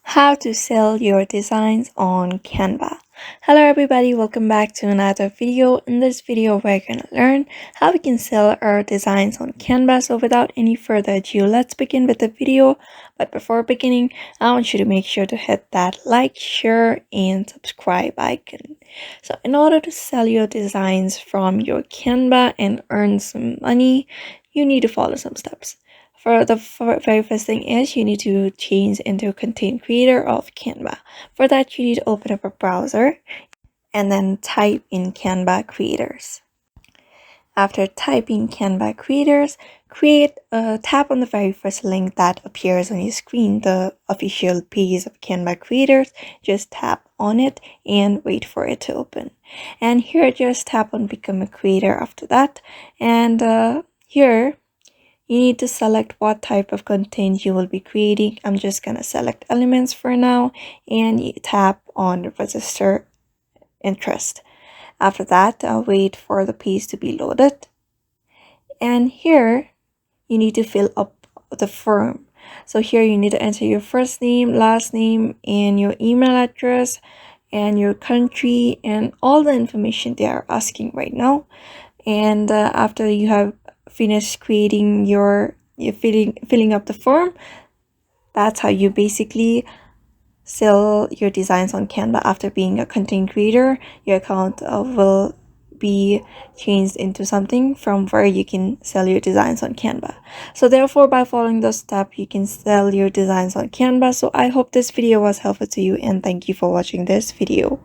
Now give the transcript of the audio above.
How to sell your designs on Canva. Hello everybody, welcome back to another video. In this video we're going to learn how we can sell our designs on Canva. So without any further ado, let's begin with the video. But before beginning, I want you to make sure to hit that like, share and subscribe icon. So in order to sell your designs from your Canva and earn some money, you need to follow some steps. For the very first thing is you need to change into a content creator of Canva. For that, you need to open up a browser and then type in Canva creators. After typing Canva creators, tap on the very first link that appears on your screen, the official page of Canva creators. Just tap on it and wait for it to open. And here, just tap on become a creator after that. And here, you need to select what type of content you will be creating. I'm just gonna select elements for now, and you tap on register interest. After that, I'll wait for the page to be loaded. And here, you need to fill up the form. So here you need to enter your first name, last name, and your email address, and your country, and all the information they are asking right now. And after you have finished creating your filling up the form, that's how you basically sell your designs on Canva. After being a content creator, your account will be changed into something from where you can sell your designs on Canva. So therefore, by following those steps, you can sell your designs on Canva. So I hope this video was helpful to you, and thank you for watching this video.